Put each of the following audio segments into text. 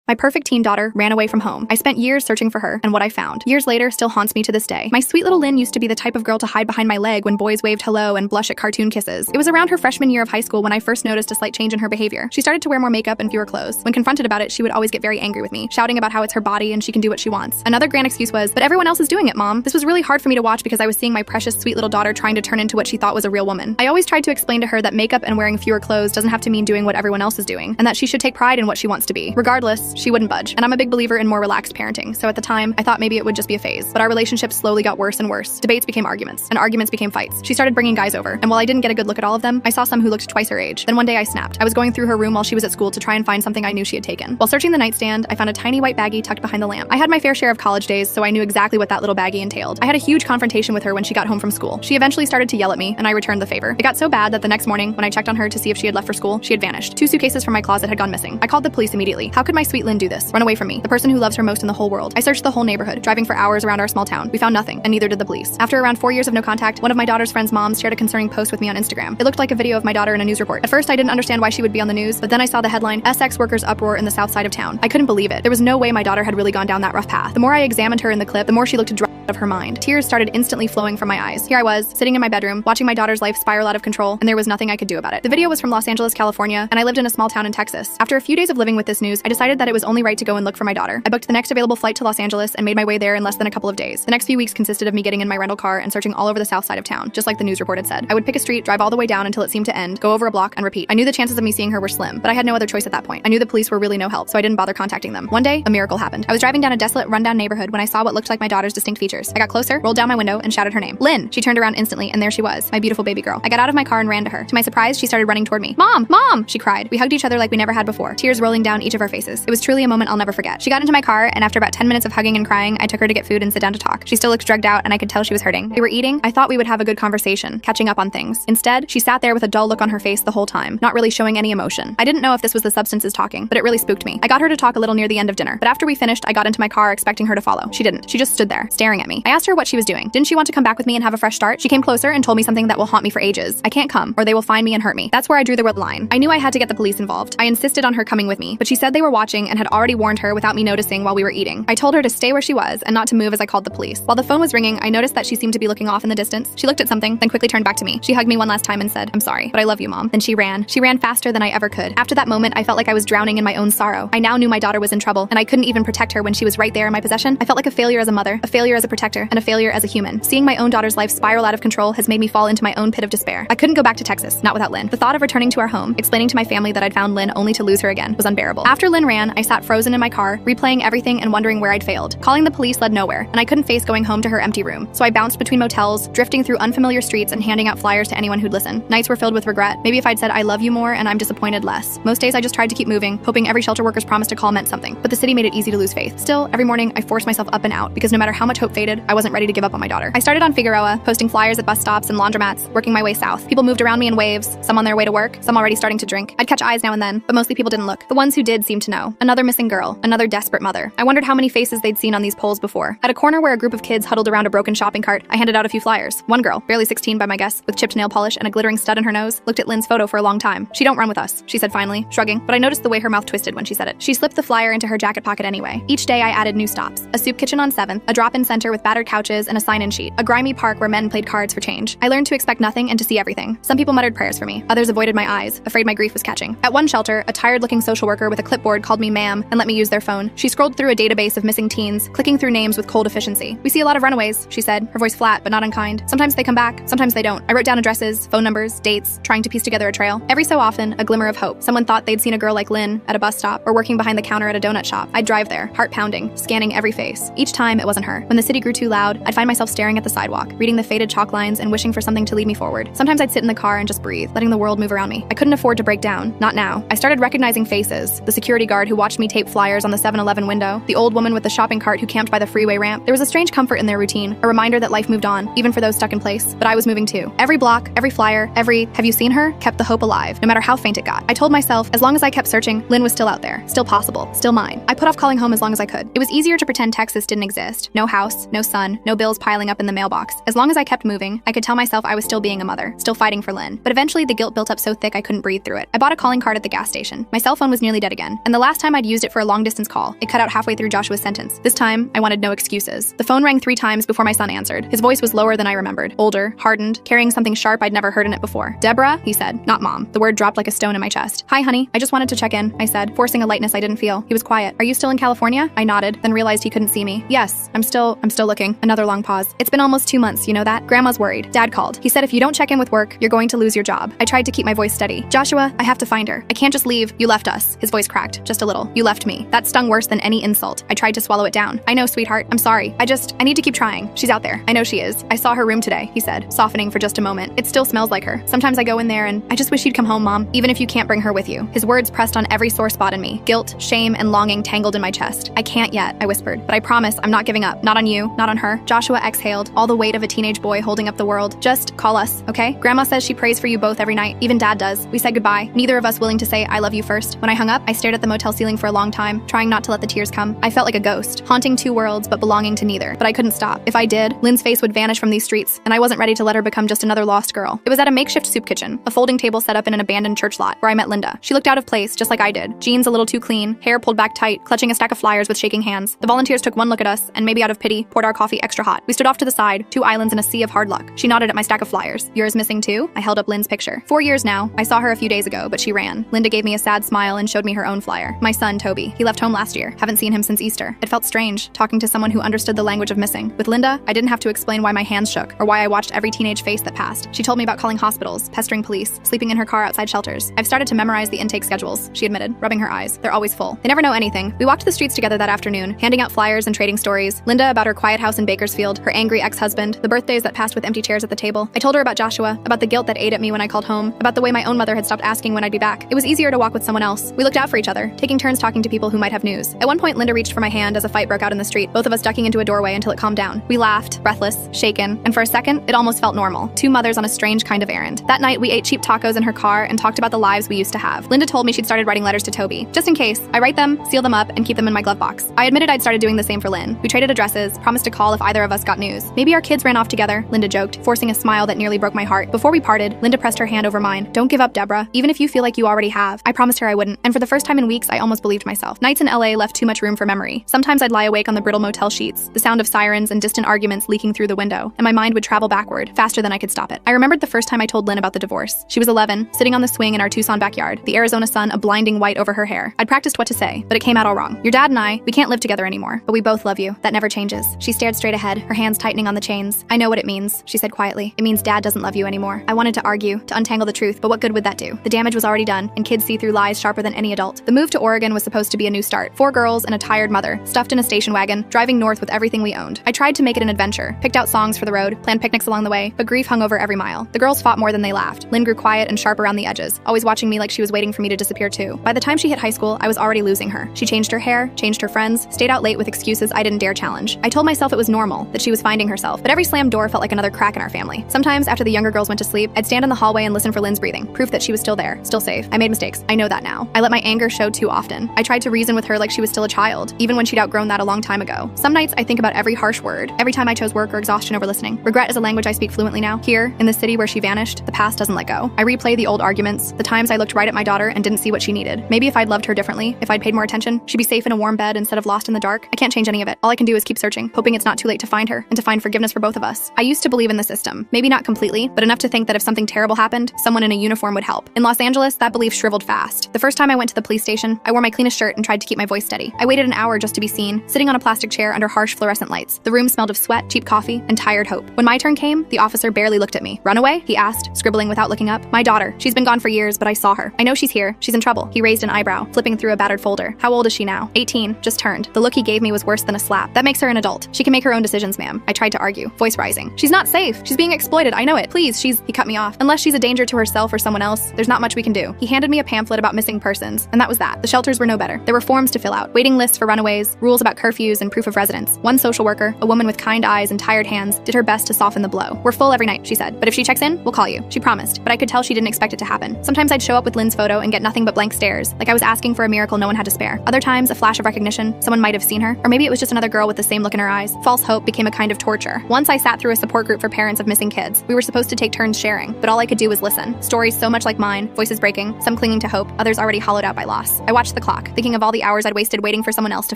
My perfect teen daughter ran away from home. I spent years searching for her, and what I found, years later, still haunts me to this day. My sweet little Lynn used to be the type of girl to hide behind my leg when boys waved hello and blush at cartoon kisses. It was around her freshman year of high school when I first noticed a slight change in her behavior. She started to wear more makeup and fewer clothes. When confronted about it, she would always get very angry with me, shouting about how it's her body and she can do what she wants. Another grand excuse was, "But everyone else is doing it, Mom." This was really hard for me to watch because I was seeing my precious sweet little daughter trying to turn into what she thought was a real woman. I always tried to explain to her that makeup and wearing fewer clothes doesn't have to mean doing what everyone else is doing, and that she should take pride in what she wants to be. Regardless, she wouldn't budge. And I'm a big believer in more relaxed parenting, so at the time, I thought maybe it would just be a phase. But our relationship slowly got worse and worse. Debates became arguments, and arguments became fights. She started bringing guys over, and while I didn't get a good look at all of them, I saw some who looked twice her age. Then one day I snapped. I was going through her room while she was at school to try and find something I knew she had taken. While searching the nightstand, I found a tiny white baggie tucked behind the lamp. I had my fair share of college days, so I knew exactly what that little baggie entailed. I had a huge confrontation with her when she got home from school. She eventually started to yell at me, and I returned the favor. It got so bad that the next morning, when I checked on her to see if she had left for school, she had vanished. 2 suitcases from my closet had gone missing. I called the police immediately. How could my sweet Lynn do this? Run away from me, the person who loves her most in the whole world. I searched the whole neighborhood, driving for hours around our small town. We found nothing, and neither did the police. After around 4 years of no contact, one of my daughter's friends' moms shared a concerning post with me on Instagram. It looked like a video of my daughter in a news report. At first, I didn't understand why she would be on the news, but then I saw the headline, "SX workers uproar in the south side of town." I couldn't believe it. There was no way my daughter had really gone down that rough path. The more I examined her in the clip, the more she looked out of her mind. Tears started instantly flowing from my eyes. Here I was, sitting in my bedroom, watching my daughter's life spiral out of control, and there was nothing I could do about it. The video was from Los Angeles, California, and I lived in a small town in Texas. After a few days of living with this news, I decided that it was only right to go and look for my daughter. I booked the next available flight to Los Angeles and made my way there in less than a couple of days. The next few weeks consisted of me getting in my rental car and searching all over the south side of town, just like the news report had said. I would pick a street, drive all the way down until it seemed to end, go over a block, and repeat. I knew the chances of me seeing her were slim, but I had no other choice at that point. I knew the police were really no help, so I didn't bother contacting them. One day, a miracle happened. I was driving down a desolate, rundown neighborhood when I saw what looked like my daughter's distinct features. I got closer, rolled down my window, and shouted her name. "Lynn!" She turned around instantly, and there she was, my beautiful baby girl. I got out of my car and ran to her. To my surprise, she started running toward me. "Mom! Mom!" she cried. We hugged each other like we never had before, tears rolling down each of our faces. It was truly a moment I'll never forget. She got into my car, and after about 10 minutes of hugging and crying, I took her to get food and sit down to talk. She still looked drugged out, and I could tell she was hurting. We were eating. I thought we would have a good conversation, catching up on things. Instead, she sat there with a dull look on her face the whole time, not really showing any emotion. I didn't know if this was the substances talking, but it really spooked me. I got her to talk a little near the end of dinner, but after we finished, I got into my car expecting her to follow. She didn't. She just stood there, staring at me. I asked her what she was doing. Didn't she want to come back with me and have a fresh start? She came closer and told me something that will haunt me for ages. I can't come, or they will find me and hurt me. That's where I drew the red line. I knew I had to get the police involved. I insisted on her coming with me, but she said they were watching and had already warned her without me noticing while we were eating. I told her to stay where she was and not to move as I called the police. While the phone was ringing, I noticed that she seemed to be looking off in the distance. She looked at something, then quickly turned back to me. She hugged me one last time and said, "I'm sorry, but I love you, Mom." Then she ran. She ran faster than I ever could. After that moment, I felt like I was drowning in my own sorrow. I now knew my daughter was in trouble, and I couldn't even protect her when she was right there in my possession. I felt like a failure as a mother, a failure as a protector, and a failure as a human. Seeing my own daughter's life spiral out of control has made me fall into my own pit of despair. I couldn't go back to Texas, not without Lynn. The thought of returning to our home, explaining to my family that I'd found Lynn only to lose her again, was unbearable. After Lynn ran, I sat frozen in my car, replaying everything and wondering where I'd failed. Calling the police led nowhere, and I couldn't face going home to her empty room. So I bounced between motels, drifting through unfamiliar streets and handing out flyers to anyone who'd listen. Nights were filled with regret. Maybe if I'd said "I love you" more and "I'm disappointed" less. Most days I just tried to keep moving, hoping every shelter worker's promise to call meant something. But the city made it easy to lose faith. Still, every morning I forced myself up and out because no matter how much hope faded, I wasn't ready to give up on my daughter. I started on Figueroa, posting flyers at bus stops and laundromats, working my way south. People moved around me in waves, some on their way to work, some already starting to drink. I'd catch eyes now and then, but mostly people didn't look. The ones who did seemed to know. Another missing girl, another desperate mother. I wondered how many faces they'd seen on these poles before. At a corner where a group of kids huddled around a broken shopping cart, I handed out a few flyers. One girl, barely 16 by my guess, with chipped nail polish and a glittering stud in her nose, looked at Lynn's photo for a long time. "She don't run with us," she said finally, shrugging, but I noticed the way her mouth twisted when she said it. She slipped the flyer into her jacket pocket anyway. Each day I added new stops. A soup kitchen on 7th, a drop-in center with battered couches and a sign-in sheet, a grimy park where men played cards for change. I learned to expect nothing and to see everything. Some people muttered prayers for me. Others avoided my eyes, afraid my grief was catching. At one shelter, a tired-looking social worker with a clipboard called me ma'am and let me use their phone. She scrolled through a database of missing teens, clicking through names with cold efficiency. "We see a lot of runaways," she said, her voice flat but not unkind. "Sometimes they come back, sometimes they don't." I wrote down addresses, phone numbers, dates, trying to piece together a trail. Every so often, a glimmer of hope. Someone thought they'd seen a girl like Lynn at a bus stop or working behind the counter at a donut shop. I'd drive there, heart pounding, scanning every face. Each time, it wasn't her. When the city grew too loud, I'd find myself staring at the sidewalk, reading the faded chalk lines and wishing for something to lead me forward. Sometimes I'd sit in the car and just breathe, letting the world move around me. I couldn't afford to break down. Not now. I started recognizing faces. The security guard who watched me tape flyers on the 7-Eleven window, the old woman with the shopping cart who camped by the freeway ramp. There was a strange comfort in their routine, a reminder that life moved on, even for those stuck in place. But I was moving too. Every block, every flyer, every "have you seen her?" kept the hope alive, no matter how faint it got. I told myself, as long as I kept searching, Lynn was still out there, still possible, still mine. I put off calling home as long as I could. It was easier to pretend Texas didn't exist. No house, no sun, no bills piling up in the mailbox. As long as I kept moving, I could tell myself I was still being a mother, still fighting for Lynn. But eventually the guilt built up so thick I couldn't breathe through it. I bought a calling card at the gas station. My cell phone was nearly dead again, and the last time I'd used it for a long-distance call, it cut out halfway through Joshua's sentence. This time, I wanted no excuses. The phone rang 3 times before my son answered. His voice was lower than I remembered, older, hardened, carrying something sharp I'd never heard in it before. "Deborah," he said, not Mom. The word dropped like a stone in my chest. "Hi, honey. I just wanted to check in," I said, forcing a lightness I didn't feel. He was quiet. "Are you still in California?" I nodded, then realized he couldn't see me. "Yes, I'm still looking." Another long pause. "It's been almost 2 months, you know that? Grandma's worried. Dad called. He said if you don't check in with work, you're going to lose your job." I tried to keep my voice steady. "Joshua, I have to find her. I can't just leave. You left us." His voice cracked, just a little. "You left me." That stung worse than any insult. I tried to swallow it down. "I know, sweetheart. I'm sorry. I need to keep trying. She's out there. I know she is. I saw her room today," he said, softening for just a moment. "It still smells like her. Sometimes I go in there and I just wish you'd come home, Mom, even if you can't bring her with you." His words pressed on every sore spot in me. Guilt, shame, and longing tangled in my chest. "I can't yet," I whispered, "but I promise I'm not giving up. Not on you, not on her." Joshua exhaled, all the weight of a teenage boy holding up the world. "Just call us, okay? Grandma says she prays for you both every night. Even Dad does." We said goodbye, neither of us willing to say I love you first. When I hung up, I stared at the motel ceiling for a long time, trying not to let the tears come. I felt like a ghost, haunting 2 worlds but belonging to neither. But I couldn't stop. If I did, Lynn's face would vanish from these streets, and I wasn't ready to let her become just another lost girl. It was at a makeshift soup kitchen, a folding table set up in an abandoned church lot, where I met Linda. She looked out of place, just like I did. Jeans a little too clean, hair pulled back tight, clutching a stack of flyers with shaking hands. The volunteers took one look at us, and maybe out of pity, poured our coffee extra hot. We stood off to the side, 2 islands in a sea of hard luck. She nodded at my stack of flyers. "Yours missing too?" I held up Lynn's picture. 4 years now. I saw her a few days ago, but she ran. Linda gave me a sad smile and showed me her own flyer. "My son, Toby. He left home last year. Haven't seen him since Easter." It felt strange, talking to someone who understood the language of missing. With Linda, I didn't have to explain why my hands shook, or why I watched every teenage face that passed. She told me about calling hospitals, pestering police, sleeping in her car outside shelters. "I've started to memorize the intake schedules," she admitted, rubbing her eyes. "They're always full. They never know anything." We walked the streets together that afternoon, handing out flyers and trading stories. Linda about her quiet house in Bakersfield, her angry ex-husband, the birthdays that passed with empty chairs at the table. I told her about Joshua, about the guilt that ate at me when I called home, about the way my own mother had stopped asking when I'd be back. It was easier to walk with someone else. We looked out for each other, taking turns talking to people who might have news. At one point, Linda reached for my hand as a fight broke out in the street, both of us ducking into a doorway until it calmed down. We laughed, breathless, shaken, and for a second, it almost felt normal. 2 mothers on a strange kind of errand. That night, we ate cheap tacos in her car and talked about the lives we used to have. Linda told me she'd started writing letters to Toby. Just in case, I write them, seal them up, and keep them in my glove box. I admitted I'd started doing the same for Lynn. We traded addresses, promised to call if either of us got news. "Maybe our kids ran off together," Linda joked, forcing a smile that nearly broke my heart. Before we parted, Linda pressed her hand over mine. "Don't give up, Deborah, even if you feel like you already have." I promised her I wouldn't, and for the first time in weeks, I almost believed myself. Nights in LA left too much room for memory. Sometimes I'd lie awake on the brittle motel sheets, the sound of sirens and distant arguments leaking through the window, and my mind would travel backward, faster than I could stop it. I remembered the first time I told Lynn about the divorce. She was 11, sitting on the swing in our Tucson backyard, the Arizona sun a blinding white over her hair. I'd practiced what to say, but it came out all wrong. "Your dad and we can't live together anymore, but we both love you. That never changes." She stared straight ahead, her hands tightening on the chains. "I know what it means," she said quietly. "It means Dad doesn't love you anymore." I wanted to argue, to untangle the truth, but what good would that do? The damage was already done, and kids see through lies sharper than any adult. The move to Oregon was supposed to be a new start. 4 girls and a tired mother, stuffed in a station wagon, driving north with everything we owned. I tried to make it an adventure, picked out songs for the road, planned picnics along the way, but grief hung over every mile. The girls fought more than they laughed. Lynn grew quiet and sharp around the edges, always watching me like she was waiting for me to disappear too. By the time she hit high school, I was already losing her. She changed her hair, changed her friends, stayed out late with excuses I didn't dare challenge. I told myself it was normal, that she was finding herself, but every slammed door felt like another crack in our family. Sometimes, after the younger girls went to sleep, I'd stand in the hallway and listen for Lynn's breathing, proof that she was still there, still safe. I made mistakes. I know that now. I let my anger show too often. I tried to reason with her like she was still a child, even when she'd outgrown that a long time ago. Some nights I think about every harsh word, every time I chose work or exhaustion over listening. Regret is a language I speak fluently now. Here, in the city where she vanished, the past doesn't let go. I replay the old arguments, the times I looked right at my daughter and didn't see what she needed. Maybe if I'd loved her differently, if I'd paid more attention, she'd be safe in a warm bed instead of lost in the dark. I can't change any of it. All I can do is keep searching, hoping it's not too late to find her and to find forgiveness for both of us. I used to believe in the system. Maybe not completely, but enough to think that if something terrible happened, someone in a uniform would help. In Los Angeles, that belief shriveled fast. The first time I went to the police station, I wore my cleanest shirt and tried to keep my voice steady. I waited an hour just to be seen, sitting on a plastic chair under harsh fluorescent lights. The room smelled of sweat, cheap coffee, and tired hope. When my turn came, the officer barely looked at me. "Runaway?" he asked, scribbling without looking up. "My daughter. She's been gone for years, but I saw her. I know she's here. She's in trouble." He raised an eyebrow, flipping through a battered folder. "How old is she now?" 18, just turned. The look he gave me was worse than a slap. "That makes her an adult. She can make her own decisions, ma'am." I tried to argue, voice rising. "She's not safe. She's being exploited. I know it. Please, He cut me off. "Unless she's a danger to herself or someone else, there's not much we can do." He handed me a pamphlet about missing persons, and that was that. The shelters were no better. There were forms to fill out, waiting lists for runaways, rules about curfews and proof of residence. One social worker, a woman with kind eyes and tired hands, did her best to soften the blow. "We're full every night," she said, "but if she checks in, we'll call you." She promised, but I could tell she didn't expect it to happen. Sometimes I'd show up with Lynn's photo and get nothing but blank stares, like I was asking for a miracle no one had to spare. Other times, a flash of recognition, someone might have seen her, or maybe it was just another girl with the same look in her eyes. eyes. False hope became a kind of torture. Once I sat through a support group for parents of missing kids. We were supposed to take turns sharing, but all I could do was listen. Stories so much like mine, voices breaking, some clinging to hope, others already hollowed out by loss. I watched the clock, thinking of all the hours I'd wasted waiting for someone else to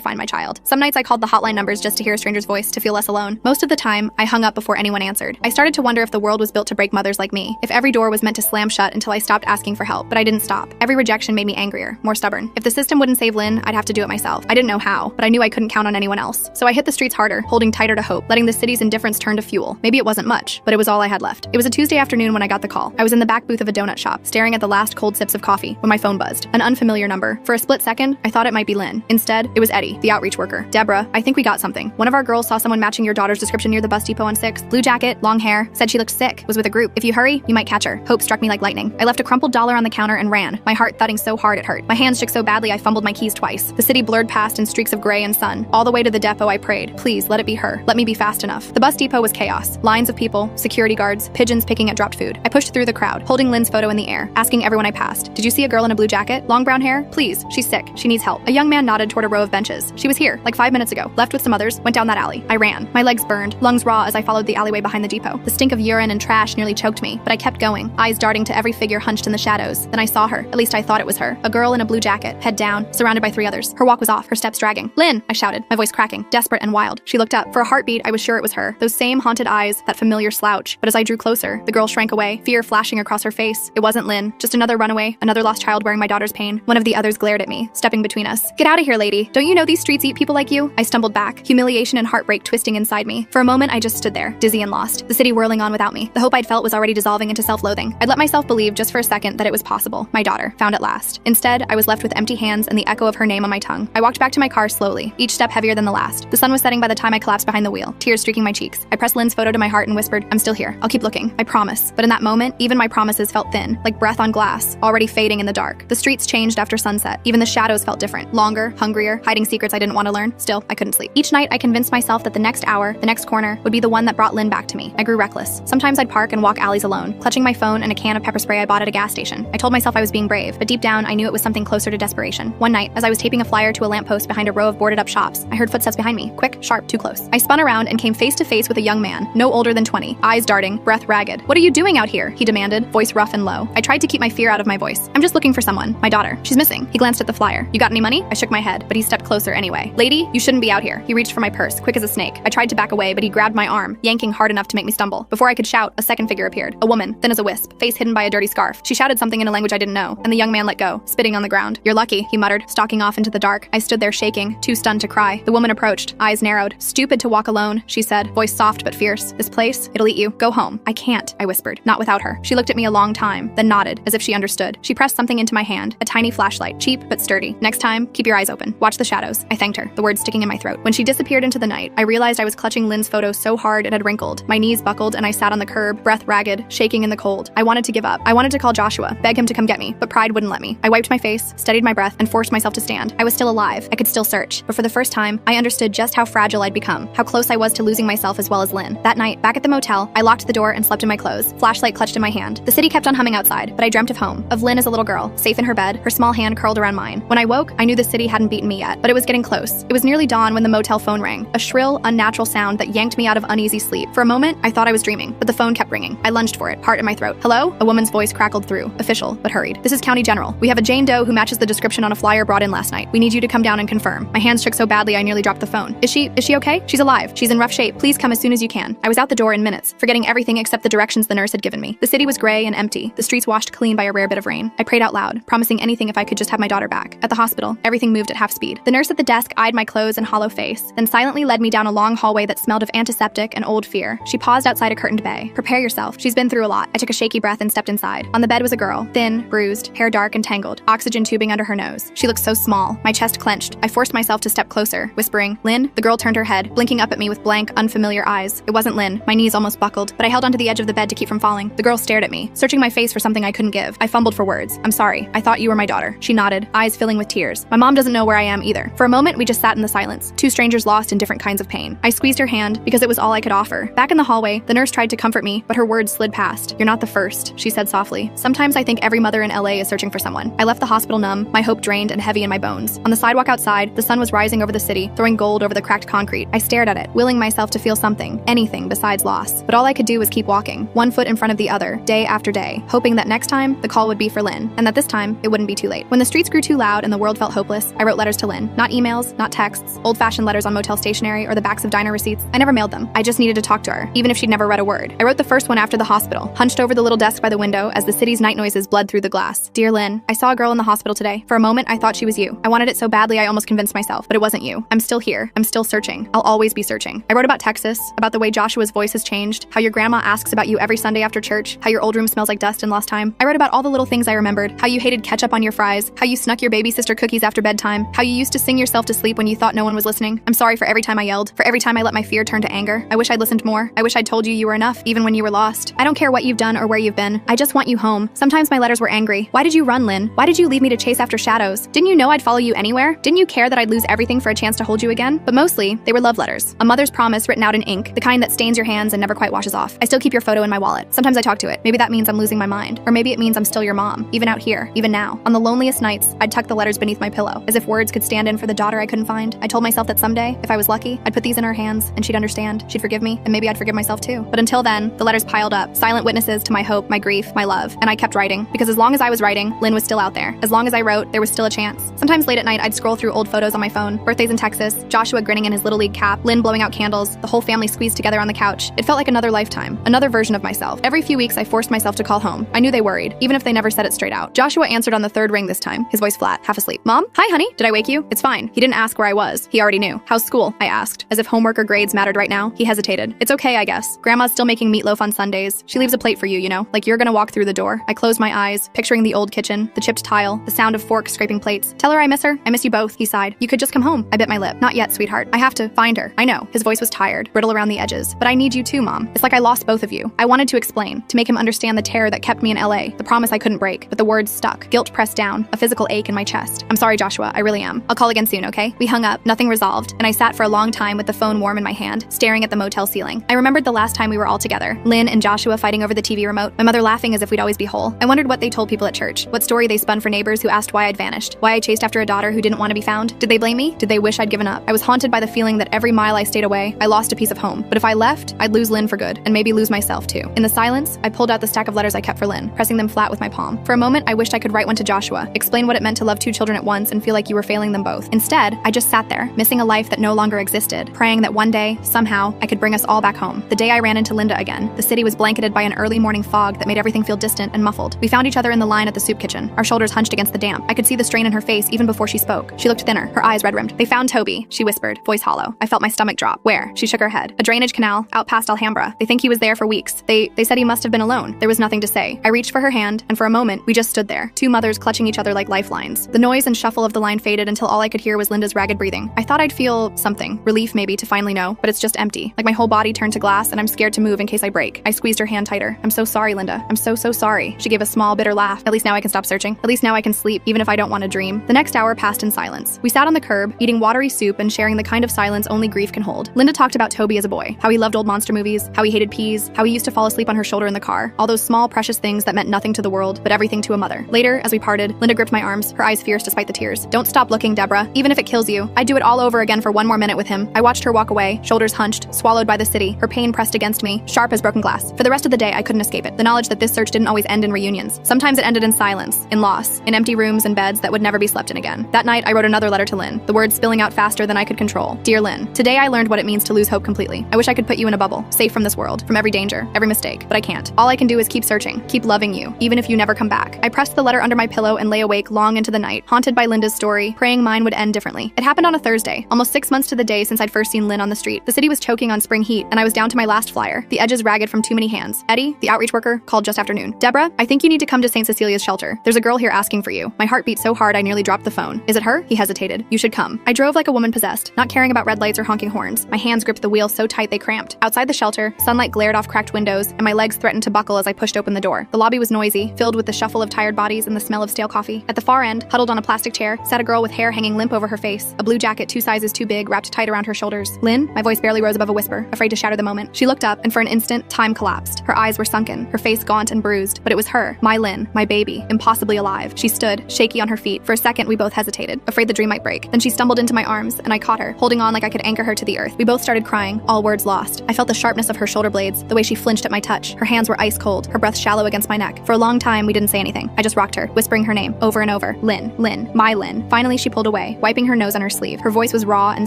find my child. Some nights I called the hotline numbers just to hear a stranger's voice, to feel less alone. Most of the time, I hung up before anyone answered. I started to wonder if the world was built to break mothers like me, if every door was meant to slam shut until I stopped asking for help, but I didn't stop. Every rejection made me angrier, more stubborn. If the system wouldn't save Lynn, I'd have to do it myself. I didn't know how, but I knew I couldn't count on anyone else. So I hit the streets harder, holding tighter to hope, letting the city's indifference turn to fuel. Maybe it wasn't much, but it was all I had left. It was a Tuesday afternoon when I got the call. I was in the back booth of a donut shop, staring at the last cold sips of coffee, when my phone buzzed. An unfamiliar number. For a split second, I thought it might be Lynn. Instead, it was Eddie, the outreach worker. Deborah, I think we got something. One of our girls saw someone matching your daughter's description near the bus depot on 6th. Blue jacket, long hair, said she looked sick, was with a group. If you hurry, you might catch her. Hope struck me like lightning. I left a crumpled dollar on the counter and ran, my heart thudding so hard it hurt. My hands shook so badly I fumbled my keys twice. The city blurred past in streaks of gray and sun. All the way to the depot I prayed, please let it be her. Let me be fast enough. The bus depot was chaos. Lines of people, security guards, pigeons picking at dropped food. I pushed through the crowd, holding Lynn's photo in the air, asking everyone I passed, did you see a girl in a blue jacket? Long brown hair? Please, she's sick. She needs help. A young man nodded toward a row of benches. She was here, like 5 minutes ago. Left with some others, went down that alley. I ran. My legs burned, lungs raw as I followed the alleyway behind the depot. The stink of urine and trash nearly choked me, but I kept going, eyes darting to every figure hunched in the shadows. Then I saw her. At least I thought it was her. A girl in a blue jacket, head down, surrounded by 3 others. Her walk was off, her steps dragging. Lynn, I shouted, my voice cracking, desperate and wild. She looked up. For a heartbeat, I was sure it was her. Those same haunted eyes, that familiar slouch. But as I drew closer, the girl shrank away, fear flashing across her face. It wasn't Lynn, just another runaway, another lost child wearing my daughter's pain. One of the others glared at me, stepping between us. Get out of here, lady. Don't you know these streets eat people like you? I stumbled back, humiliation and heartbreak twisting inside me. For a moment, I just stood there, dizzy and lost, the city whirling on without me. The hope I'd felt was already dissolving into self-loathing. I'd let myself believe just for a second that it was possible. My daughter, found at last. Instead, I was left with empty hands and the echo of her name on my tongue. I walked back to my car slowly, each step heavier than the last. The sun was setting by the time I collapsed behind the wheel, tears streaking my cheeks. I pressed Lynn's photo to my heart and whispered, I'm still here. I'll keep looking. I promise. But in that moment, even my promises felt thin, like breath on glass, already fading in the dark. The streets changed after sunset. Even the shadows felt different, longer, hungrier, hiding secrets I didn't want to learn. Still, I couldn't sleep. Each night, I convinced myself that the next hour, the next corner, would be the one that brought Lynn back to me. I grew reckless. Sometimes I'd park and walk alleys alone, clutching my phone and a can of pepper spray I bought at a gas station. I told myself I was being brave, but deep down, I knew it was something closer to desperation. One night, as I was taping a flyer to a lamppost behind a row of boarded up shops, I heard footsteps behind me, quick, sharp, too close. I spun around and came face to face with a young man, no older than 20, eyes darting, breath ragged. What are you doing out here? He demanded, voice rough and low. I tried to keep my fear out of my voice. I'm just looking for someone, my daughter. She's missing. He glanced at the flyer. You got any money? I shook my head, but he stepped closer anyway. Lady, you shouldn't be out here. He reached for my purse, quick as a snake. I tried to back away, but he grabbed my arm, yanking hard enough to make me stumble. Before I could shout, a second figure appeared. A woman, thin as a wisp, face hidden by a dirty scarf. She shouted something in a language I didn't know, and the young man let go, spitting on the ground. You're lucky, he muttered, stalking off into the dark. I stood there shaking, too stunned to cry. The woman approached, eyes narrowed. Stupid to walk alone, she said, voice soft but fierce. This place, it'll eat you. Go home. I can't, I whispered, not without her. She looked at me a long time, then nodded, as if she understood. She pressed something into my hand, a tiny flashlight, cheap but sturdy. Next time, keep your eyes open. Watch the shadows. I thanked her, the words sticking in my throat. When she disappeared into the night, I realized I was clutching Lynn's photo so hard it had wrinkled. My knees buckled and I sat on the curb, breath ragged, shaking in the cold. I wanted to give up. I wanted to call Joshua, beg him to come get me, but pride wouldn't let me. I wiped my face, steadied my breath, and forced myself to stand. I was still alive. I could still search. But for the first time, I understood just how fragile I'd become, how close I was to losing myself as well as Lynn. That night, back at the motel, I locked the door and slept in my clothes, flashlight clutched in my hand. The city kept on humming outside, but I dreamt of home, of Lynn as a little girl, safe in her bed, her small hand curled around mine. When I woke, I knew the city hadn't beaten me yet, but it was getting close. It was nearly dawn when the motel phone rang, a shrill, unnatural sound that yanked me out of uneasy sleep. For a moment, I thought I was dreaming, but the phone kept ringing. I lunged for it, heart in my throat. Hello? A woman's voice crackled through, official, but hurried. This is County General. We have a Jane Doe who matches the description on a flyer brought in last night. We need you to come down and confirm. My hands shook so badly I nearly dropped the phone. Is she okay? She's alive. She's in rough shape. Please come as soon as you can. I was out the door in minutes, forgetting everything except the directions the nurse had given me. The city was gray and empty, the streets washed clean by a rare bit of rain. I prayed out loud, promising anything if I could just have my daughter back. At the hospital, everything moved at half speed. The nurse at the desk eyed my clothes and hollow face, then silently led me down a long hallway that smelled of antiseptic and old fear. She paused outside a curtained bay. Prepare yourself. She's been through a lot. I took a shaky breath and stepped inside. On the bed was a girl, thin, bruised, hair dark and tangled, oxygen tubing under her nose. She looked so small. My chest clenched. I forced myself to step closer, whispering, Lynn? The girl turned her head, blinking up at me with blank, unfamiliar eyes. It wasn't Lynn. My knees almost buckled, but I held onto the edge of the bed to keep from falling. The girl stared at me, searching my face for something I couldn't give. I fumbled for words. I'm sorry. I thought you were my daughter. She nodded, eyes filling with tears. My mom doesn't know where I am either. For a moment, we just sat in the silence, two strangers lost in different kinds of pain. I squeezed her hand because it was all I could offer. Back in the hallway, the nurse tried to comfort me, but her words slid past. You're not the first, she said softly. Sometimes I think every mother in LA is searching for someone. I left the hospital numb, my hope drained and heavy in my bones. On the sidewalk outside, the sun was rising over the city, throwing gold over the cracked concrete concrete. I stared at it, willing myself to feel something, anything besides loss. But all I could do was keep walking, one foot in front of the other, day after day, hoping that next time, the call would be for Lynn, and that this time, it wouldn't be too late. When the streets grew too loud and the world felt hopeless, I wrote letters to Lynn. Not emails, not texts, old-fashioned letters on motel stationery or the backs of diner receipts. I never mailed them. I just needed to talk to her, even if she'd never read a word. I wrote the first one after the hospital, hunched over the little desk by the window as the city's night noises bled through the glass. Dear Lynn, I saw a girl in the hospital today. For a moment, I thought she was you. I wanted it so badly I almost convinced myself, but it wasn't you. I'm still here. I'm still searching. I'll always be searching. I wrote about Texas, about the way Joshua's voice has changed, how your grandma asks about you every Sunday after church, how your old room smells like dust and lost time. I wrote about all the little things I remembered, how you hated ketchup on your fries, how you snuck your baby sister cookies after bedtime, how you used to sing yourself to sleep when you thought no one was listening. I'm sorry for every time I yelled, for every time I let my fear turn to anger. I wish I'd listened more. I wish I'd told you were enough, even when you were lost. I don't care what you've done or where you've been. I just want you home. Sometimes my letters were angry. Why did you run, Lynn? Why did you leave me to chase after shadows? Didn't you know I'd follow you anywhere? Didn't you care that I'd lose everything for a chance to hold you again? But mostly, they were love letters. A mother's promise written out in ink, the kind that stains your hands and never quite washes off. I still keep your photo in my wallet. Sometimes I talk to it. Maybe that means I'm losing my mind. Or maybe it means I'm still your mom, even out here, even now. On the loneliest nights, I'd tuck the letters beneath my pillow, as if words could stand in for the daughter I couldn't find. I told myself that someday, if I was lucky, I'd put these in her hands, and she'd understand, she'd forgive me, and maybe I'd forgive myself too. But until then, the letters piled up, silent witnesses to my hope, my grief, my love. And I kept writing, because as long as I was writing, Lynn was still out there. As long as I wrote, there was still a chance. Sometimes late at night, I'd scroll through old photos on my phone. Birthdays in Texas, Joshua grinning in his Little League cap, Lynn blowing out candles, the whole family squeezed together on the couch. It felt like another lifetime, another version of myself. Every few weeks, I forced myself to call home. I knew they worried, even if they never said it straight out. Joshua answered on the third ring this time, his voice flat, half asleep. Mom? Hi, honey. Did I wake you? It's fine. He didn't ask where I was. He already knew. How's school? I asked, as if homework or grades mattered right now. He hesitated. It's okay, I guess. Grandma's still making meatloaf on Sundays. She leaves a plate for you, you know, like you're gonna walk through the door. I closed my eyes, picturing the old kitchen, the chipped tile, the sound of forks scraping plates. Tell her I miss her. I miss you both, he sighed. You could just come home. I bit my lip. Not yet, sweetheart. I have to find her. I know. His voice was tired, brittle around the edges. But I need you too, Mom. It's like I lost both of you. I wanted to explain, to make him understand the terror that kept me in LA, the promise I couldn't break, but the words stuck, guilt pressed down, a physical ache in my chest. I'm sorry, Joshua. I really am. I'll call again soon, okay? We hung up, nothing resolved, and I sat for a long time with the phone warm in my hand, staring at the motel ceiling. I remembered the last time we were all together, Lynn and Joshua fighting over the TV remote, my mother laughing as if we'd always be whole. I wondered what they told people at church, what story they spun for neighbors who asked why I'd vanished, why I chased after a daughter who didn't want to be found. Did they blame me? Did they wish I'd given up? I was haunted by the feeling that every mile I stayed away, I lost a piece of home. But if I left, I'd lose Lynn for good, and maybe lose myself too. In the silence, I pulled out the stack of letters I kept for Lynn, pressing them flat with my palm. For a moment, I wished I could write one to Joshua, explain what it meant to love two children at once and feel like you were failing them both. Instead, I just sat there, missing a life that no longer existed, praying that one day, somehow, I could bring us all back home. The day I ran into Linda again, the city was blanketed by an early morning fog that made everything feel distant and muffled. We found each other in the line at the soup kitchen, our shoulders hunched against the damp. I could see the strain in her face even before she spoke. She looked thinner, her eyes red-rimmed. They found Toby, she whispered, voice hollow. I felt my stomach drop. Where? She shook her head. A drainage canal, out past Alhambra. They think he was there for weeks. They said he must have been alone. There was nothing to say. I reached for her hand, and for a moment, we just stood there, two mothers clutching each other like lifelines. The noise and shuffle of the line faded until all I could hear was Linda's ragged breathing. I thought I'd feel something, relief maybe, to finally know, but it's just empty. Like my whole body turned to glass, and I'm scared to move in case I break. I squeezed her hand tighter. I'm so sorry, Linda. I'm so sorry. She gave a small, bitter laugh. At least now I can stop searching. At least now I can sleep, even if I don't want to dream. The next hour passed in silence. We sat on the curb, eating watery soup and sharing the kind of silence only grief can hold. Linda talked about Toby as a boy, how he loved old monster movies, how he hated peas, how he used to fall asleep on her shoulder in the car. All those small, precious things that meant nothing to the world, but everything to a mother. Later, as we parted, Linda gripped my arms, her eyes fierce despite the tears. Don't stop looking, Deborah. Even if it kills you, I'd do it all over again for one more minute with him. I watched her walk away, shoulders hunched, swallowed by the city, her pain pressed against me, sharp as broken glass. For the rest of the day, I couldn't escape it. The knowledge that this search didn't always end in reunions. Sometimes it ended in silence, in loss, in empty rooms and beds that would never be slept in again. That night, I wrote another letter to Lynn, the words spilling out faster than I could control. Dear Lynn, today I learned what it means to lose hope completely. I wish I could put you in a bubble, safe from this world, from every danger, every mistake, but I can't. All I can do is keep searching, keep loving you, even if you never come back. I pressed the letter under my pillow and lay awake long into the night, haunted by Linda's story, praying mine would end differently. It happened on a Thursday, almost 6 months to the day since I'd first seen Lynn on the street. The city was choking on spring heat, and I was down to my last flyer, the edges ragged from too many hands. Eddie, the outreach worker, called just after noon. Deborah, I think you need to come to St. Cecilia's shelter. There's a girl here asking for you. My heart beat so hard I nearly dropped the phone. Is it her? He hesitated. You should come. I drove like a woman possessed, not caring about red lights or honking horns. My hands gripped the wheel so tight they cramped. Outside the shelter, sunlight glared off cracked windows, and my legs threatened to buckle as I pushed open the door. The lobby was noisy, filled with the shuffle of tired bodies and the smell of stale coffee. At the far end, huddled on a plastic chair, sat a girl with hair hanging limp over her face, a blue jacket 2 sizes too big wrapped tight around her shoulders. Lynn? My voice barely rose above a whisper, afraid to shatter the moment. She looked up, and for an instant, time collapsed. Her eyes were sunken, her face gaunt and bruised, but it was her, my Lynn, my baby, impossibly alive. She stood, shaky on her feet. For a second, we both hesitated, afraid the dream might break. Then she stumbled into my arms, and I caught her, holding on like I could anchor her to the earth. We both started crying, all words lost. I felt the sharpness of her shoulder blades, the way she flinched at my touch. Her hands were ice cold, her breath shallow against my neck. For a long time, we didn't say anything. I just rocked her, whispering her name over and over. Lynn, Lynn, my Lynn. Finally, she pulled away, wiping her nose on her sleeve. Her voice was raw and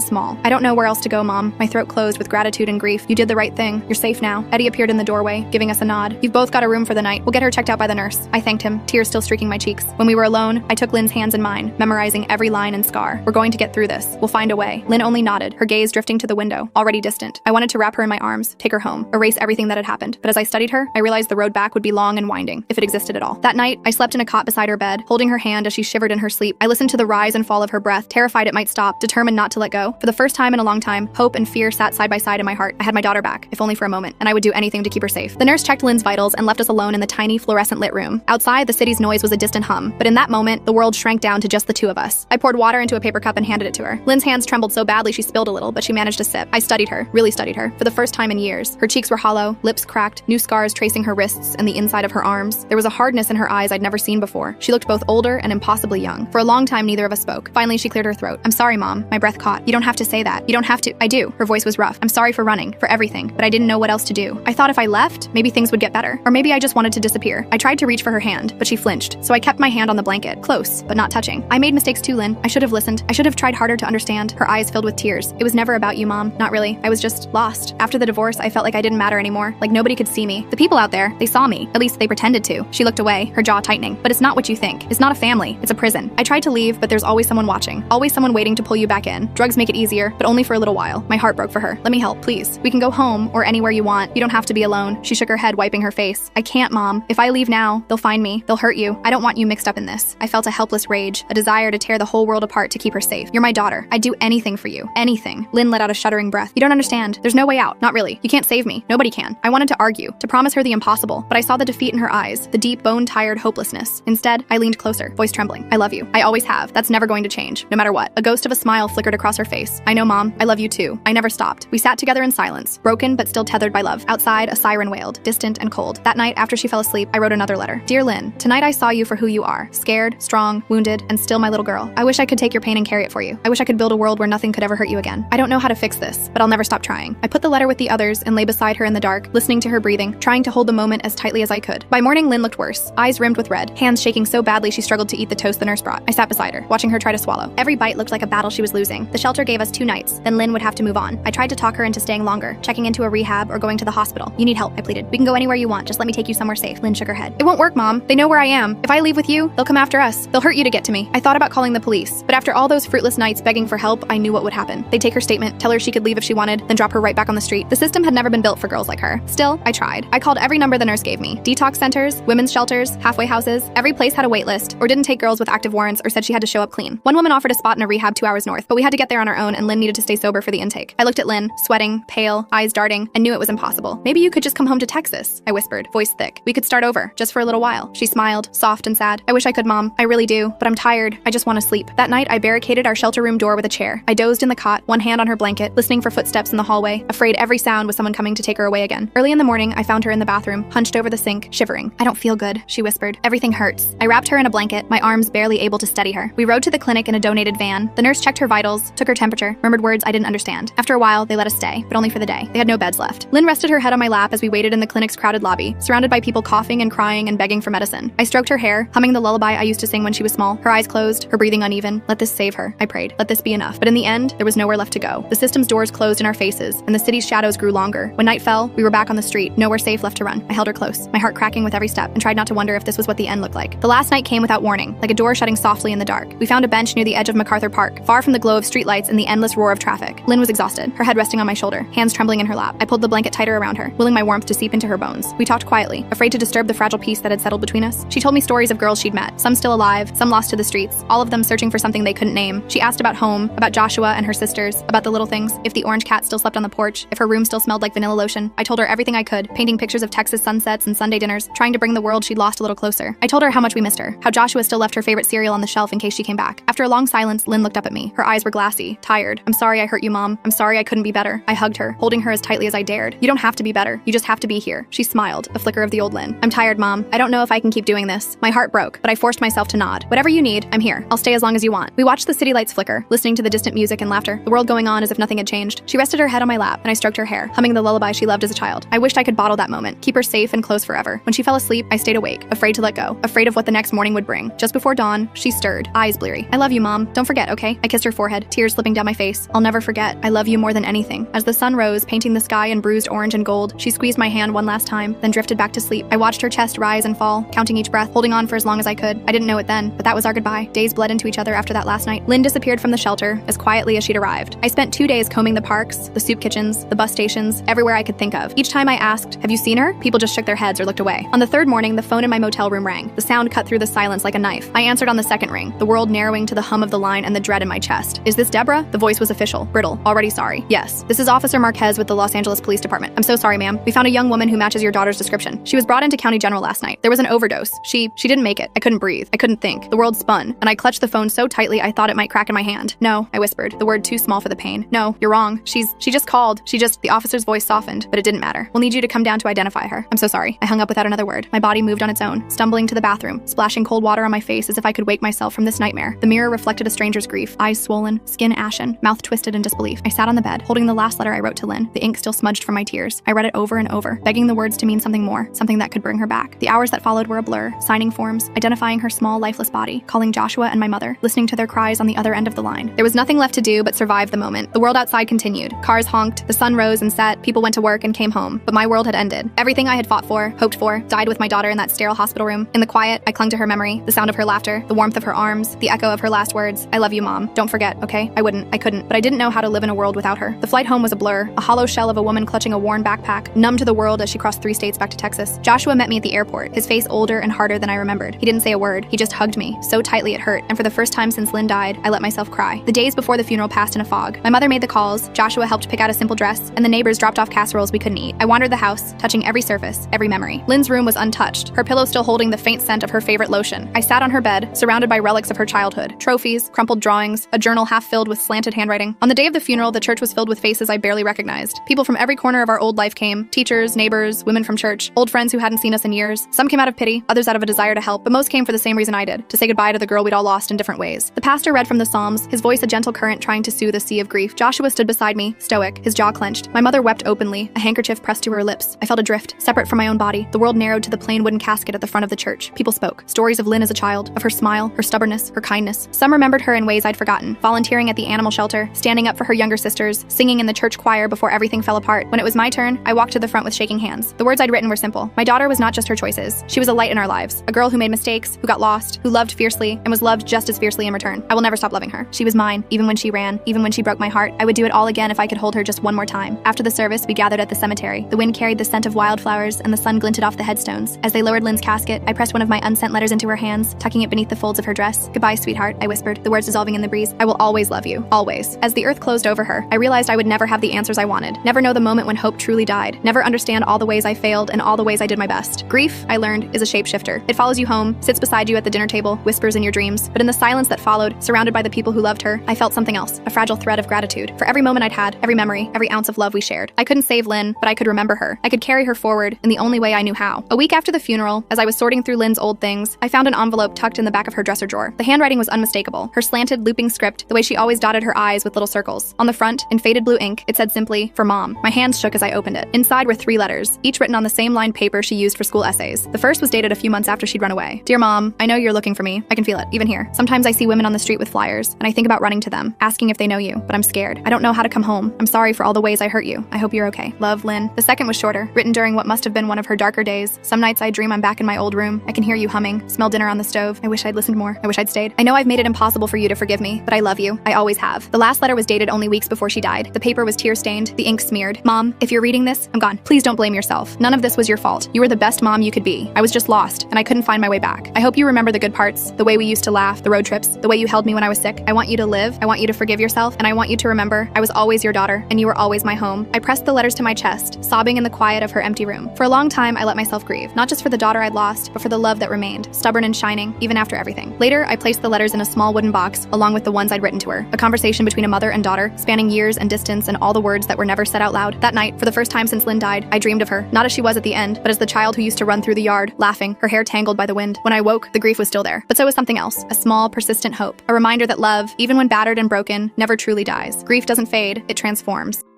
small. I don't know where else to go, Mom. My throat closed with gratitude and grief. You did the right thing. You're safe now. Eddie appeared in the doorway, giving us a nod. You've both got a room for the night. We'll get her checked out by the nurse. I thanked him, tears still streaking my cheeks. When we were alone, I took Lynn's hands in mine, memorizing every line and scar. We're going to get through this. We'll find a way. Lynn only nodded, her gaze drifting to the window, already distant. I wanted to wrap her in my arms, take her home, erase everything that had happened. But as I studied her, I realized the road back would be long and winding, if it existed at all. That night, I slept in a cot beside her bed, holding her hand as she shivered in her sleep. I listened to the rise and fall of her breath, terrified it might stop, determined not to let go. For the first time in a long time, hope and fear sat side by side in my heart. I had my daughter back, if only for a moment, and I would do anything to keep her safe. The nurse checked Lynn's vitals and left us alone in the tiny, fluorescent lit room. Outside, the city's noise was a distant hum, but in that moment, the world shrank down to just the two of us. I poured water into a paper cup and handed it to her. Lynn's hands trembled so badly she spilled a little, but she managed to sip. I studied her, really studied her, for the first time in years. Her cheeks were hollow, lips cracked, new scars tracing her wrists and the inside of her arms. There was a hardness in her eyes I'd never seen before. She looked both older and impossibly young. For a long time, neither of us spoke. Finally, she cleared her throat. I'm sorry, Mom. My breath caught. You don't have to say that. You don't have to. I do. Her voice was rough. I'm sorry for running, for everything, but I didn't know what else to do. I thought if I left, maybe things would get better. Or maybe I just wanted to disappear. I tried to reach for her hand, but she flinched, so I kept my hand on the blanket, close, but not touching. I made mistakes too, Lynn. I should have listened. I should have tried harder to understand. Her eyes filled with tears. It was never about you, Mom. Not really. I was just lost. After the divorce, I felt like I didn't matter anymore, like nobody could see me. The people out there, they saw me. At least they pretended to. She looked away, her jaw tightening. But it's not what you think. It's not a family. It's a prison. I tried to leave, but there's always someone watching. Always someone waiting to pull you back in. Drugs make it easier, but only for a little while. My heart broke for her. Let me help, please. We can go home or anywhere you want. You don't have to be alone. She shook her head, wiping her face. I can't, Mom. If I leave now, they'll find me. They'll hurt you. I don't want you mixed up in this. I felt a helpless rage, a desire to tear the whole world apart to keep her safe. You're my daughter. I'd do anything for you. Anything. Lynn let out a shuddering breath. You don't understand. There's no way out. Not really. You can't save me. Nobody can. I wanted to argue, to promise her the impossible, but I saw the defeat in her eyes, the deep, bone-tired hopelessness. Instead, I leaned closer, voice trembling. I love you. I always have. That's never going to change, no matter what. A ghost of a smile flickered across her face. I know, Mom. I love you too. I never stopped. We sat together in silence, broken but still tethered by love. Outside, a siren wailed, distant and cold. That night, after she fell asleep, I wrote another letter. Dear Lynn, tonight I saw you for who you are. Scared, strong, wounded, and still my little girl. I wish I could take your pain and carry it for you. I wish I could build a world where nothing could ever hurt you again. I don't know how to fix this, but I'll never stop trying. I put the letter with the others and lay beside her in the dark, listening to her breathing, trying to hold the moment as tightly as I could. By morning, Lynn looked worse, eyes rimmed with red, hands shaking so badly she struggled to eat the toast the nurse brought. I sat beside her, watching her try to swallow. Every bite looked like a battle she was losing. The shelter gave us 2 nights, then Lynn would have to move on. I tried to talk her into staying longer, checking into a rehab or going to the hospital. You need help, I pleaded. We can go anywhere you want, just let me take you somewhere safe. Lynn shook her head. It won't work, Mom. They know where I am. If I leave with you, they'll come after us. They'll hurt you to get to me. I thought about calling the police, but after all those fruitless nights begging for help, I knew what would happen. They'd take her statement, tell her she could leave if she wanted, then drop her right back on the street. The system had never been built for girls like her. Still, I tried. I called every number the nurse gave me. Detox centers, women's shelters, halfway houses. Every place had a wait list, or didn't take girls with active warrants, or said she had to show up clean. One woman offered a spot in a rehab 2 hours north, but we had to get there on our own, and Lynn needed to stay sober for the intake. I looked at Lynn, sweating, pale, eyes darting, and knew it was impossible. Maybe you could just come home to Texas, I whispered, voice thick. We could start over, just for a little while. She smiled, soft and sad. I wish I could, Mom. I really do, but I'm tired. I just want to sleep. That night, I barricaded our shelter room door with a chair. I dozed in the cot, one hand on her blanket, listening for footsteps in the hallway, afraid every sound was someone coming to take her away again. Early in the morning, I found her in the bathroom, hunched over the sink, shivering. I don't feel good, she whispered. Everything hurts. I wrapped her in a blanket, my arms barely able to steady her. We rode to the clinic in a donated van. The nurse checked her vitals, took her temperature, murmured words I didn't understand. After a while, they let us stay, but only for the day. They had no beds left. Lynn rested her head on my lap as we waited in the clinic's crowded lobby, surrounded by people coughing and crying and begging for medicine. I stroked her hair, humming the lullaby I used to sing when she was small, her eyes closed, her breathing uneven. Let this save her, I prayed. Let this be enough. But in the end, there was nowhere left to go. The system's doors closed in our faces, and the city's shadows grew longer. When night fell, we were back on the street, nowhere safe left to run. I held her close, my heart cracking with every step, and tried not to wonder if this was what the end looked like. The last night came without warning, like a door shutting softly in the dark. We found a bench near the edge of MacArthur Park, far from the glow of streetlights and the endless roar of traffic. Lynn was exhausted, her head resting on my shoulder, hands trembling in her lap. I pulled the blanket tighter around her, willing my warmth to seep into her bones. We talked quietly, afraid to disturb the fragile peace that had settled between us. She told me stories of girls she'd met, some still alive, some lost to the streets, all of them searching for something they couldn't name. She asked about home, about Joshua and her sisters, about the little things, if the orange cat still slept on the porch, if her room still smelled like vanilla lotion. I told her everything I could, painting pictures of Texas sunsets and Sunday dinners, trying to bring the world she'd lost a little closer. I told her how much we missed her, how Joshua still left her favorite cereal on the shelf in case she came back. After a long silence, Lynn looked up at me. Her eyes were glassy, tired. I'm sorry I hurt you, Mom. I'm sorry I couldn't be better. I hugged her, holding her as tightly as I dared. You don't have to be better. You just have to be here. She smiled, a flicker of the old Lynn. I'm tired, Mom. I don't know if I can keep doing this. My heart broke, but I forced myself to nod. Whatever you need, I'm here. I'll stay as long as you want. We watched the city lights flicker, listening to the distant music and laughter. her, the world going on as if nothing had changed. She rested her head on my lap, and I stroked her hair, humming the lullaby she loved as a child. I wished I could bottle that moment, keep her safe and close forever. When she fell asleep, I stayed awake, afraid to let go, afraid of what the next morning would bring. Just before dawn, she stirred, eyes bleary. "I love you, Mom. Don't forget, okay?" I kissed her forehead, tears slipping down my face. "I'll never forget. I love you more than anything." As the sun rose, painting the sky in bruised orange and gold, she squeezed my hand one last time, then drifted back to sleep. I watched her chest rise and fall, counting each breath, holding on for as long as I could. I didn't know it then, but that was our goodbye. Days bled into each other after that last night. Lynn disappeared from the shelter as quietly as she'd arrived. I spent 2 days combing the parks, the soup kitchens, the bus stations, everywhere I could think of. Each time I asked, "Have you seen her?" people just shook their heads or looked away. On the third morning, the phone in my motel room rang. The sound cut through the silence like a knife. I answered on the second ring, the world narrowing to the hum of the line and the dread in my chest. "Is this Deborah?" The voice was official, brittle, already sorry. "Yes, this is Officer Marquez with the Los Angeles Police Department. I'm so sorry, ma'am. We found a young woman who matches your daughter's description. She was brought into County General last night. There was an overdose. She didn't make it. I couldn't breathe. I couldn't think. The world spun, and I clutched the phone so tightly I thought it might crack in my hand. "No," I whispered, the word too small for the pain. "No, you're wrong. She just called. The officer's voice softened, but it didn't matter. We'll need you to come down to identify her." "I'm so sorry." I hung up without another word. My body moved on its own, stumbling to the bathroom, splashing cold water on my face as if I could wake myself from this nightmare. The mirror reflected a stranger's grief, eyes swollen, skin ashen, mouth twisted in disbelief. I sat on the bed, holding the last letter I wrote to Lynn, the ink still smudged from my tears. I read it over and over, begging the words to mean something more, something that could bring her back. The hours that followed were a blur, signing forms, identifying her small, lifeless body, calling Joshua and my mother, listening to their cries on the other end of the line. There was nothing left to do but survive the moment. The world outside continued. Cars honked, the sun rose and set, people went to work and came home. But my world had ended. Everything I had fought for, hoped for, died with my daughter in that sterile hospital room. In the quiet, I clung to her memory, the sound of her laughter, the warmth of her arms, the echo of her last words. "I love you, Mom. Don't forget, okay?" I couldn't, but I didn't know how to live in a world without her. The flight home was a blur, a hollow shell of a woman clutching a worn backpack, numb to the world as she crossed 3 states back to Texas. Joshua met me at the airport, his face older and harder than I remembered. He didn't say a word. He just hugged me, so tightly it hurt, and for the first time since Lynn died, I let myself cry. The days before the funeral passed in a fog. My mother made the calls, Joshua helped pick out a simple dress, and the neighbors dropped off casseroles we couldn't eat. I wandered the house, touching every surface, every memory. Lynn's room was untouched, her pillow still holding the faint scent of her favorite lotion. I sat on her bed, surrounded by relics of her childhood, trophies, crumpled drawings, a journal half filled with slanted handwriting. On the day of the funeral, the church was filled with faces I barely recognized. People from every corner of our old life came, teachers, neighbors, women from church, old friends who hadn't seen us in years. Some came out of pity, others out of a desire to help, but most came for the same reason I did, to say goodbye to the girl we'd all lost in different ways. The pastor read from the Psalms, his voice a gentle current trying to soothe a sea of grief. Joshua stood beside me, stoic, his jaw clenched. My mother wept openly, a handkerchief pressed to her lips. I felt adrift, separate from my own body. The world narrowed to the plain wooden casket at the front of the church. People spoke. Stories of Lynn as a child, of her smile, her stubbornness, her kindness. Some remembered her in ways I'd forgotten, volunteering at the animal shelter, standing up for her younger sisters, singing in the church choir before everything fell apart. When it was my turn, I walked to the front with shaking hands. The words I'd written were simple. My daughter was not just her choices. She was a light in our lives, a girl who made mistakes, who got lost, who loved fiercely, and was loved just as fiercely in return. I will never stop loving her. She was mine, even when she ran, even when she broke my heart. I would do it all again if I could hold her just one more time. After the service, we gathered at the cemetery. The wind carried the scent of wildflowers, and the sun glinted off the headstones. As they lowered Lynn's casket, I pressed one of my unsent letters into her hands, tucking it beneath the folds of her dress. "Goodbye, sweetheart," I whispered, the words dissolving in the breeze. "I will always love you. Always." As the earth closed over her, I realized I would never have the answers I wanted, never know the moment when hope truly died, never understand all the ways I failed and all the ways I did my best. Grief, I learned, is a shapeshifter. It follows you home, sits beside you at the dinner table, whispers in your dreams. But in the silence that followed, surrounded by the people who loved her, I felt something else, a fragile thread of gratitude for every moment I'd had, every memory, every ounce of love we shared. I couldn't save Lynn, but I could remember her. I could carry her forward in the only way I knew how. A week after the funeral, as I was sorting through Lynn's old things, I found an envelope tucked in the back of her dresser drawer. The handwriting was unmistakable, her slanted, looping script, the way she always dotted her I's with little circles. On the front, in faded blue ink, it said simply, "For Mom." My hands shook as I opened it. Inside were 3 letters, each written on the same lined paper she used for school essays. The first was dated a few months after she'd run away. "Dear Mom, I know you're looking for me. I can feel it, even here. Sometimes I see women on the street with flyers, and I think about running to them, asking if they know you, but I'm scared. I don't know how to come home. I'm sorry for all the ways I hurt you. I hope you're okay. Love, Lynn." The second was shorter, written during what must have been one of her darker days. "Some nights I dream I'm back in my old room. I can hear you humming, smell dinner on the stove. I wish I'd listened more. I wish I'd stayed. I know I've made it impossible for you to forgive me, but I love you. I always have." The last letter was dated only weeks before she died. The paper was tear-stained, the ink smeared. "Mom, if you're reading this, I'm gone. Please don't blame yourself. None of this was your fault. You were the best mom you could be. I was just lost, and I couldn't find my way back. I hope you remember the good parts, the way we used to laugh, the road trips, the way you held me when I was sick. I want you to live, I want you to forgive yourself, and I want you to remember I was always your daughter, and you were always my home." I pressed the letters to my chest, sobbing in the quiet of her empty room. For a long time, I let myself grieve, not just for the daughter I'd lost, but for the love that remained, stubborn and shining, even after everything. Later, I placed the letters in a small wooden box, along with the ones I'd written to her, a conversation between a mother and daughter, spanning years and distance and all the words that were never said out loud. That night, for the first time since Lynn died, I dreamed of her, not as she was at the end, but as the child who used to run through the yard, laughing, her hair tangled by the wind. When I woke, the grief was still there, but so was something else, a small, persistent hope, a reminder that love, even when battered and broken, never never truly dies. Grief doesn't fade, it transforms.